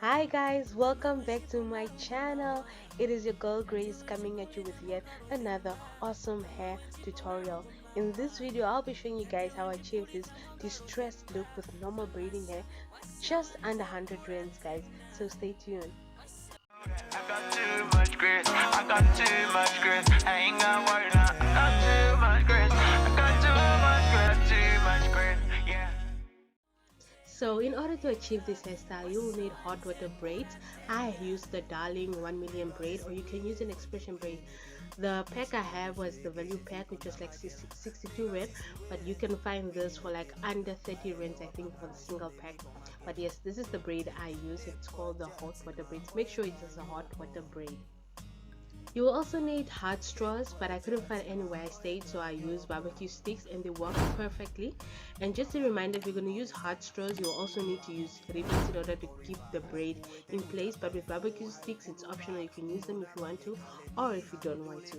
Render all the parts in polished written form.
Hi guys, welcome back to my channel. It is your girl Grace coming at you with yet another awesome hair tutorial. In this video I'll be showing you guys how I achieve this distressed look with normal braiding hair just under 100 rands, guys, so stay tuned. I got too much grit, I got too much grit, I ain't got worry now. I got too much grit, I got too much grit, yeah. So in order to achieve this hairstyle, you will need hot water braids. I used the Darling 1 million braid, or you can use an Xpression braid. The pack I have was the value pack, which was like 62 rand, but you can find this for like under 30 rands, I think, for the single pack. But yes, this is the braid I use. It's called the hot water braids. Make sure it is a hot water braid. You will also need hard straws, but I couldn't find anywhere I stayed, so I used barbecue sticks and they work perfectly. And just a reminder, if you're going to use hard straws, you will also need to use ribbons in order to keep the braid in place. But with barbecue sticks, it's optional. You can use them if you want to or if you don't want to.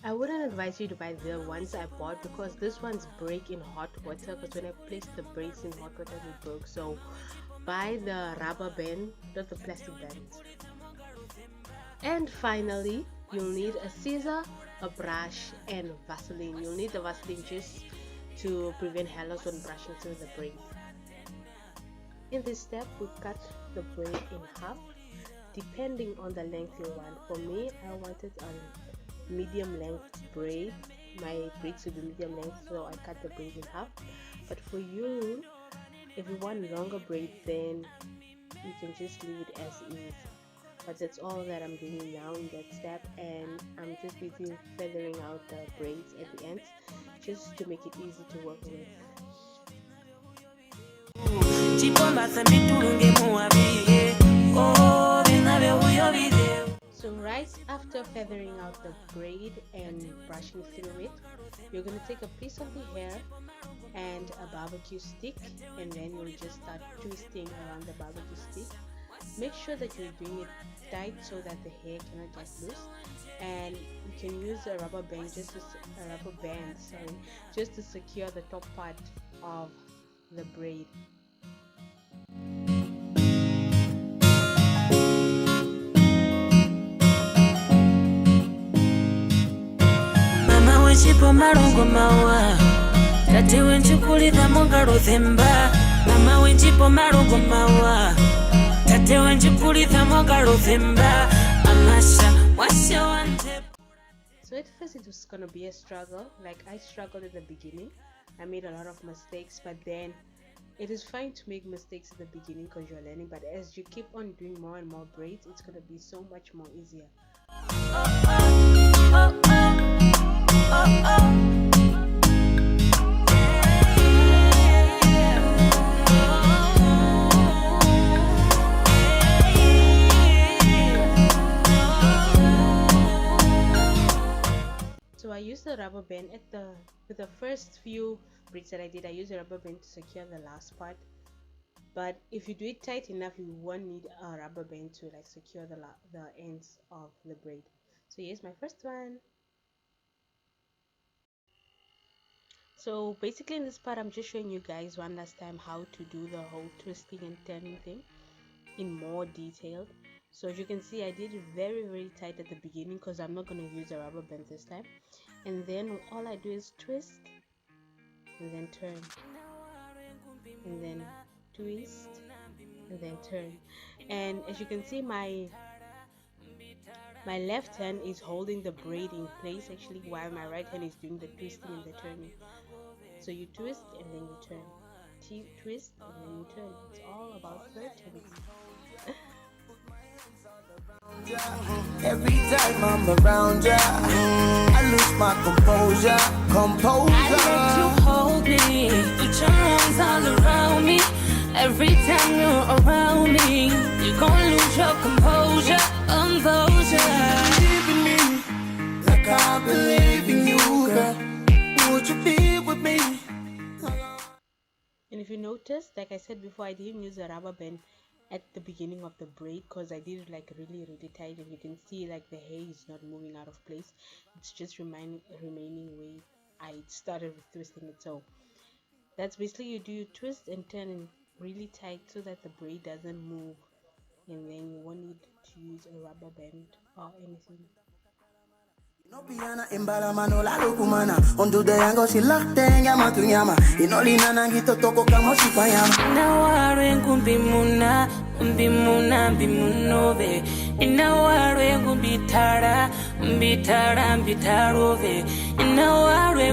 I wouldn't advise you to buy the ones I bought because this ones break in hot water, because when I placed the braids in hot water they broke. So buy the rubber band, not the plastic bands. And finally, you'll need a scissor, a brush, and Vaseline. You'll need the Vaseline just to prevent hair loss when brushing through the braid. In this step, we cut the braid in half depending on the length you want. For me, I wanted a medium length braid. My braids would be medium length, so I cut the braid in half. But for you, if you want longer braid, then you can just leave it as is. But that's all that I'm doing now in that step, and I'm just busy feathering out the braids at the ends just to make it easy to work with. So right after feathering out the braid and brushing through it, you're going to take a piece of the hair and a barbecue stick, and then you'll just start twisting around the barbecue stick. Make sure that you're doing it tight so that the hair cannot get loose, and you can use a rubber band just to secure the top part of the braid. Mama wenchipo malongo mawa tate wenchikulitha mongalo themba. Mama wenchipo malongo mawa. So at first it was gonna be a struggle. Like, I struggled at the beginning. I made a lot of mistakes, but then it is fine to make mistakes at the beginning because you're learning, but as you keep on doing more and more braids, it's gonna be so much more easier. So I used the rubber band with the first few braids that I did. I used a rubber band to secure the last part, but if you do it tight enough, you won't need a rubber band to like secure the ends of the braid. So here's my first one. So basically in this part, I'm just showing you guys one last time how to do the whole twisting and turning thing in more detail. So as you can see, I did it very tight at the beginning because I'm not going to use a rubber band this time. And then all I do is twist and then turn and then twist and then turn. And as you can see, my left hand is holding the braid in place actually, while my right hand is doing the twisting and the turning. So you twist and then you turn, twist and then you turn. It's all about flirting. Every time I'm around ya, I lose my composure. I let you hold me, put your arms all around me. Every time you're around me, you're gonna lose your composure. Believe in me, like I believe in you, girl. Would you be with me? And if you notice, like I said before, I didn't use a rubber band at the beginning of the braid because I did it like really tight, and you can see like the hair is not moving out of place. It's just remaining way I started with twisting it. So that's basically, you twist and turn really tight so that the braid doesn't move, and use a rubber band or anything. Inopiana imbala manola lukumana ondu de yango silaktenga matunyama inolina nangito toko kama sipayama naware kumbimuna bimunove inaware kumbitara bitarove inaware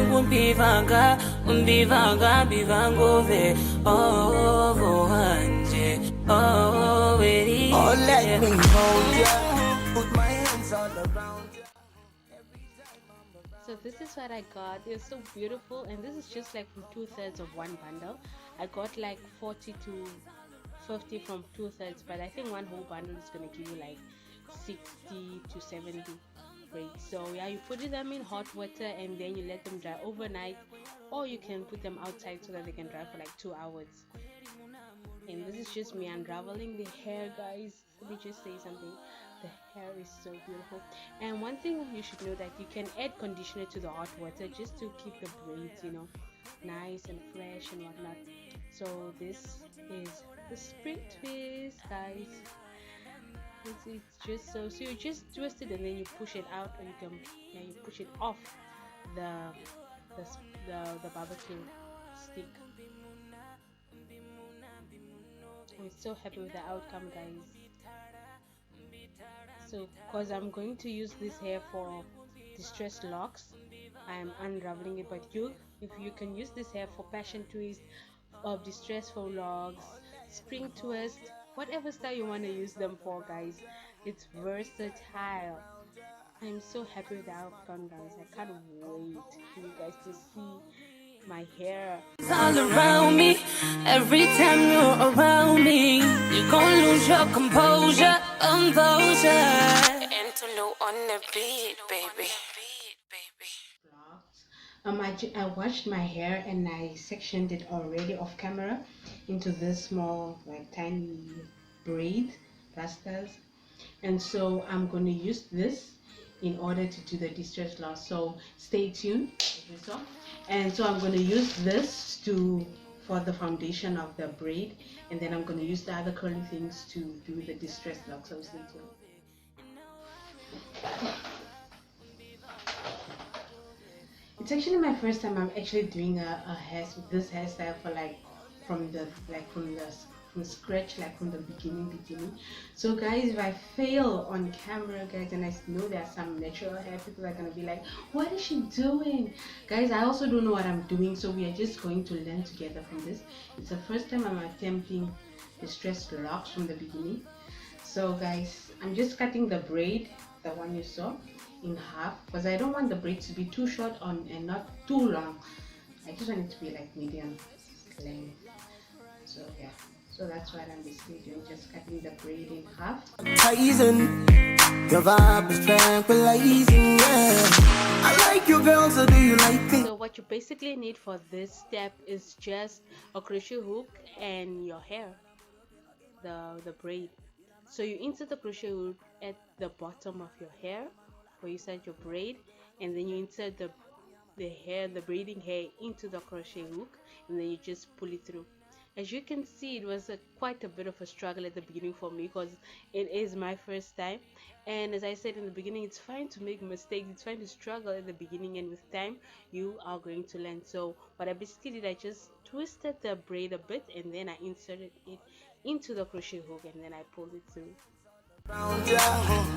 kumbivanga bivangove oh vohanje oh very oh let me hold ya put my hands all around ya. So this is what I got. It's so beautiful, and this is just like from 2/3 of one bundle. I got like 40 to 50 from 2/3, but I think one whole bundle is gonna give you like 60 to 70 braids. So yeah, you put them in hot water and then you let them dry overnight, or you can put them outside so that they can dry for like 2 hours. And this is just me unraveling the hair, guys. Let me just say something. The hair is so beautiful. And one thing you should know that you can add conditioner to the hot water just to keep the braids, you know, nice and fresh and whatnot. So this is the spring twist, guys. It's just so you just twist it and then you push it out, or you can you push it off the barbecue stick. I'm so happy with the outcome, guys. So because I'm going to use this hair for distressed locks, I'm unraveling it, but if you can use this hair for passion twist, of distressed faux-locs, spring twist, whatever style you want to use them for, guys. It's versatile. I'm so happy with the outcome, guys. I can't wait for you guys to see my hair. It's all around me. Every time you're around me, you're gonna lose your composure. And on the beat, baby. I washed my hair and I sectioned it already off camera into this small, like tiny braid plasters, and so I'm going to use this in order to do the distress loss. So stay tuned. And so I'm going to use this for the foundation of the braid, and then I'm going to use the other curly things to do the distress lock. So stay tuned. It's actually my first time I'm actually doing this hairstyle for from scratch, like from the beginning. So guys, if I fail on camera, guys, and I know there are some natural hair, people are gonna be like, what is she doing? Guys, I also don't know what I'm doing, so we are just going to learn together from this. It's the first time I'm attempting distressed locks from the beginning. So guys, I'm just cutting the braid, the one you saw, in half, because I don't want the braids to be too short and not too long. I just want it to be like medium length. So yeah, so that's what I'm basically doing, just cutting the braid in half. Your vibe is tranquilizing, yeah. I like your girl, so do you like me? So what you basically need for this step is just a crochet hook and your hair, the braid. So you insert the crochet hook at the bottom of your hair where you start your braid, and then you insert the braiding hair into the crochet hook, and then you just pull it through. As you can see, it was quite a bit of a struggle at the beginning for me, because it is my first time, and as I said in the beginning, it's fine to make mistakes, it's fine to struggle at the beginning, and with time you are going to learn. So what I basically did, I just twisted the braid a bit, and then I inserted it into the crochet hook, and then I pulled it through.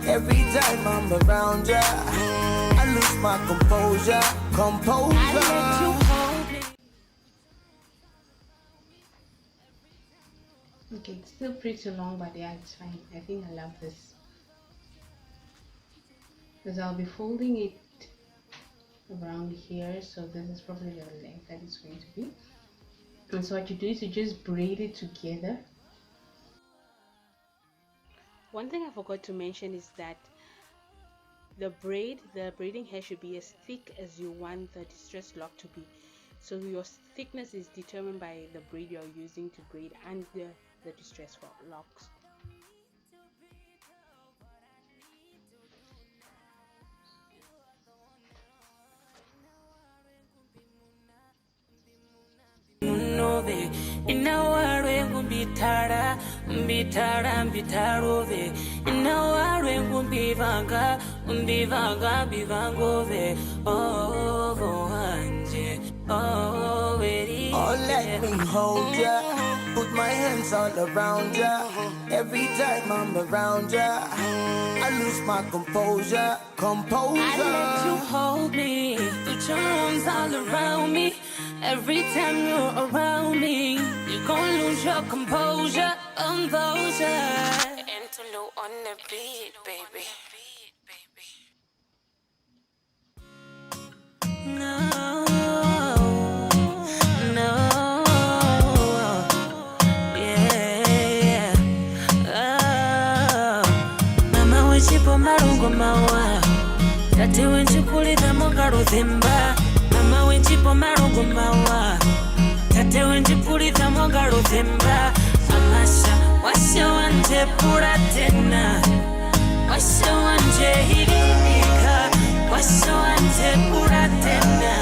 Every time I'm around ya, I lose my composure. I let you hold me. Okay, it's still pretty long, but yeah, it's fine. I think I love this, because I'll be folding it around here, so this is probably the length that it's going to be. And so what you do is you just braid it together. One thing I forgot to mention is that the braiding hair should be as thick as you want the distress lock to be. So your thickness is determined by the braid you are using to braid under the distress locks. mbitara mbitarove inawarwe kumbivanga umbivanga bivangove oh anje oh very. Oh, let me hold ya, put my hands all around ya. Every time I'm around ya, I lose my composure. I let you hold me, put your arms all around me. Every time you're around me, you're gonna lose your composure. Interlude on the beat, baby. No, no, yeah. Mama wenchipo marungo mawa, tate wenchipulitha mongaruthimba. Mama wenchipo marungo mawa, tate wenchipulitha mongaruthimba. Amasha washa wanje pura tena, washa wanje hirika, washa wanje pura tena.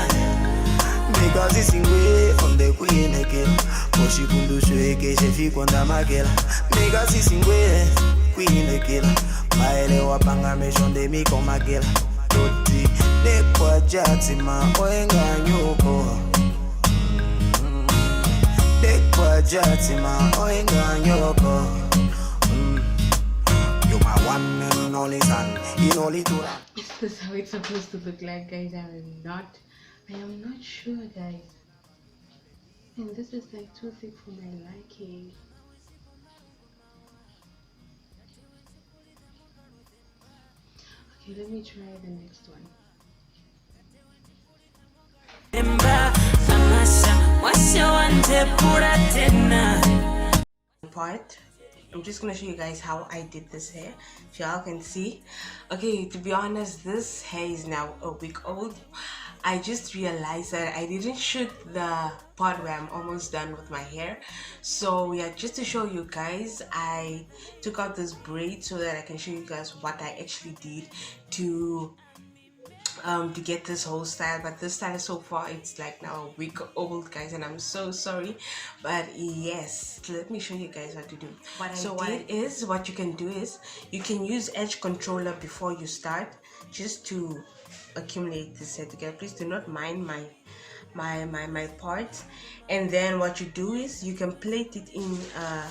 Because it's in way on the queen again. Koshi kundu shweke shefi konda magela. Because it's in way queen again. Maele wapanga meshonde miko magela. Toti nekwa jatima oenga nyoko. Nekwa jatima oenga nyoko. You're my one and only son. You know it. Is this how it's supposed to look like, guys? I am not sure, guys. And this is like too thick for my liking. Okay, let me try the next one. Part. I'm just gonna show you guys how I did this hair, if y'all can see. Okay, to be honest, this hair is now a week old. I just realized that I didn't shoot the part where I'm almost done with my hair. So yeah, just to show you guys, I took out this braid so that I can show you guys what I actually did to get this whole style. But this style so far, it's like now a week old, guys, and I'm so sorry. But yes, let me show you guys what to do. What you can do is you can use edge controller before you start, just to accumulate this hair together. Please do not mind my parts. And then what you do is you can plait it in a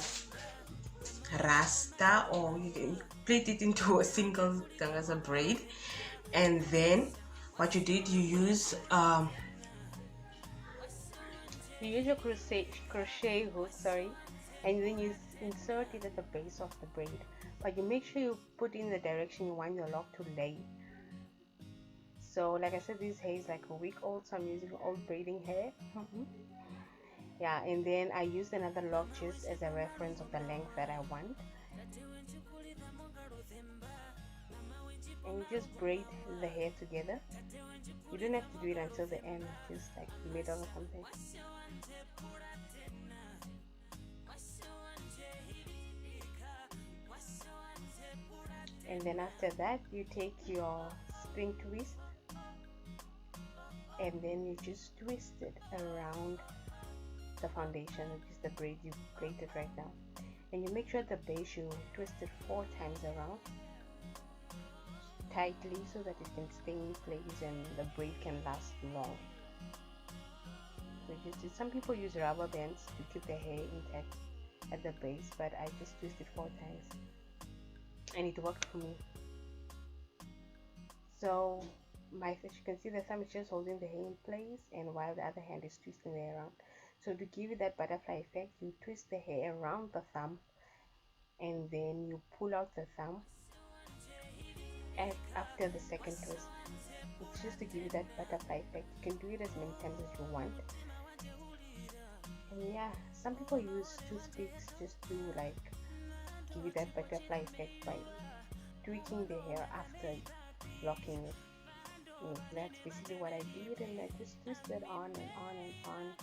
rasta, or you can plait it into a single as a braid. And then what you did, you use your crochet hook, and then you insert it at the base of the braid. But you make sure you put in the direction you want your lock to lay. So like I said, this hair is like a week old, so I'm using old braiding hair. Yeah, and then I used another lock just as a reference of the length that I want. And you just braid the hair together. You don't have to do it until the end, just like middle or something. And then after that, you take your spring twist, and then you just twist it around the foundation, which is the braid you plaited right now. And you make sure the base, you twist it 4 times around tightly so that it can stay in place and the braid can last long. So some people use rubber bands to keep the hair intact at the base, but I just twisted 4 times and it worked for me. So as you can see, the thumb is just holding the hair in place, and while the other hand is twisting the hair around. So to give it that butterfly effect, you twist the hair around the thumb, and then you pull out the thumb after the second twist. It's just to give you that butterfly effect. You can do it as many times as you want. And yeah, some people use toothpicks just to like give you that butterfly effect by tweaking the hair after locking it. Yeah, that's basically what I did, and I just twisted on and on and on.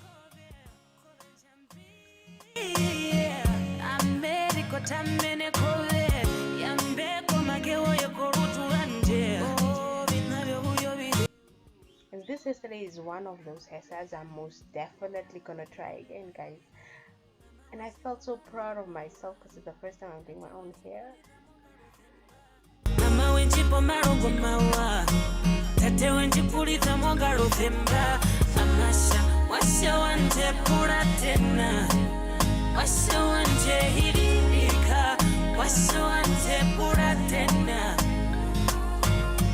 And this yesterday is one of those hairstyles I'm most definitely gonna try again, guys. And I felt so proud of myself because it's the first time I'm doing my own hair.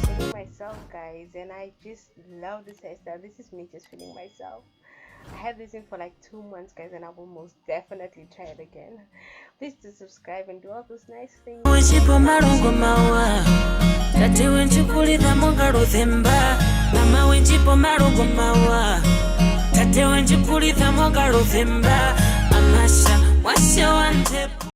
Feeling myself, guys, and I just love this hairstyle. This is me just feeling myself. I had this in for like 2 months, guys, and I will most definitely try it again. Please do subscribe and do all those nice things. Tate wenji kulitha mwanga Novemba, amasha washa wante.